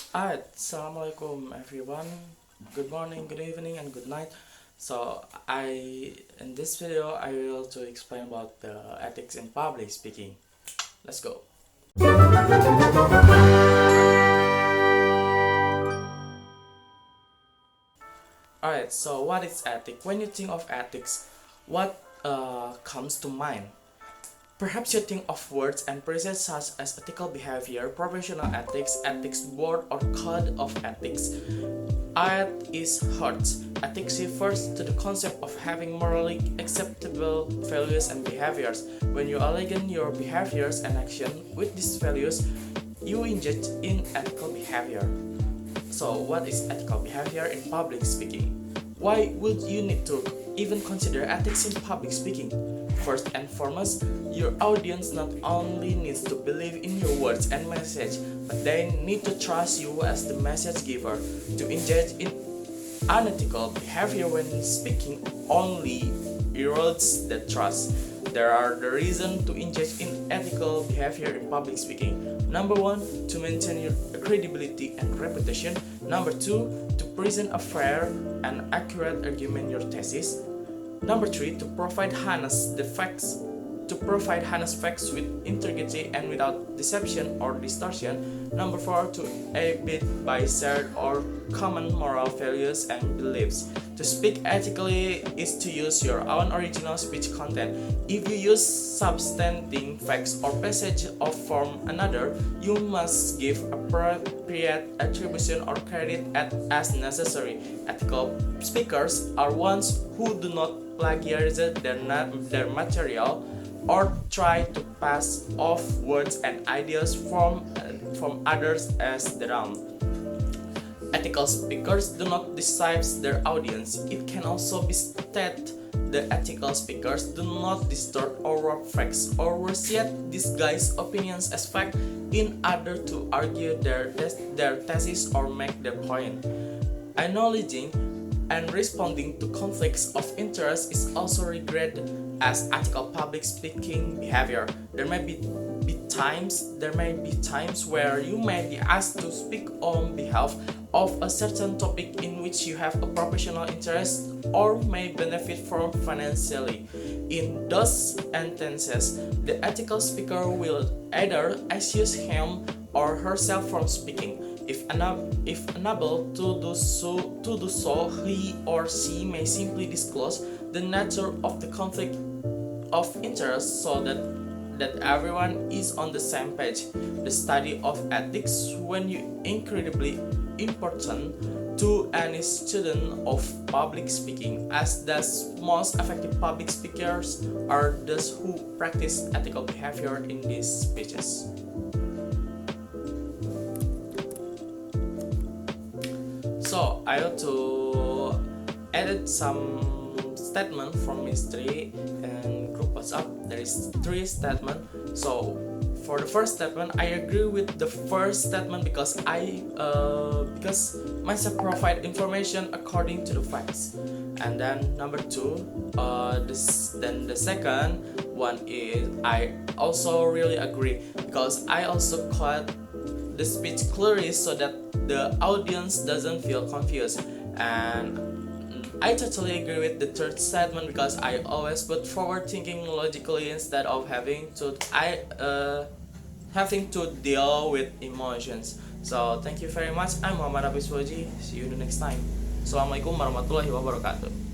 Alright, Assalamualaikum everyone. Good morning, good evening, and good night. So in this video I will to explain about the ethics in public speaking. Let's go. Alright, so what is ethics? When you think of ethics, what comes to mind? Perhaps you think of words and phrases such as ethical behavior, professional ethics, ethics board, or code of ethics. Art is heart. Ethics refers to the concept of having morally acceptable values and behaviors. When you align your behaviors and action with these values, you engage in ethical behavior. So, what is ethical behavior in public speaking? Why would you need to even consider ethics in public speaking? First and foremost, your audience not only needs to believe in your words and message, but they need to trust you as the message giver. To engage in unethical behavior when speaking only erodes that trust. There are the reason to engage in ethical behavior in public speaking. Number one, to maintain your credibility and reputation. Number two, to present a fair and accurate argument your thesis. Number three, to provide honest facts with integrity and without deception or distortion. Number four, to abide by shared or common moral values and beliefs. To speak ethically is to use your own original speech content. If you use substantive facts or passage of from another, you must give appropriate attribution or credit as necessary. Ethical speakers are ones who do not plagiarize their material or try to pass off words and ideas from others as their own. Ethical speakers do not deceive their audience. It can also be stated the ethical speakers do not distort or warp facts or worse yet disguise opinions as fact in order to argue their thesis or make their point. Acknowledging and responding to conflicts of interest is also regarded as ethical public speaking behavior. There may be times where you may be asked to speak on behalf of a certain topic in which you have a professional interest or may benefit from financially. In those instances, the ethical speaker will either excuse him or herself from speaking. If unable to do so, he or she may simply disclose the nature of the conflict of interest so that everyone is on the same page. The study of ethics when you incredibly important to any student of public speaking, as thus most effective public speakers are those who practice ethical behavior in these speeches. So I want to edit some statement from mystery and group WhatsApp. There is 3 statements. So for the first statement, I agree with the first statement because myself provide information according to the facts. And then number 2, then the second one is I also really agree because I also cut the speech clearly so that the audience doesn't feel confused. And I totally agree with the third statement because I always put forward thinking logically instead of having to deal with emotions. So thank you very much. I'm Muhammad Hafiz Waji. See you the next time. Assalamualaikum warahmatullahi wabarakatuh.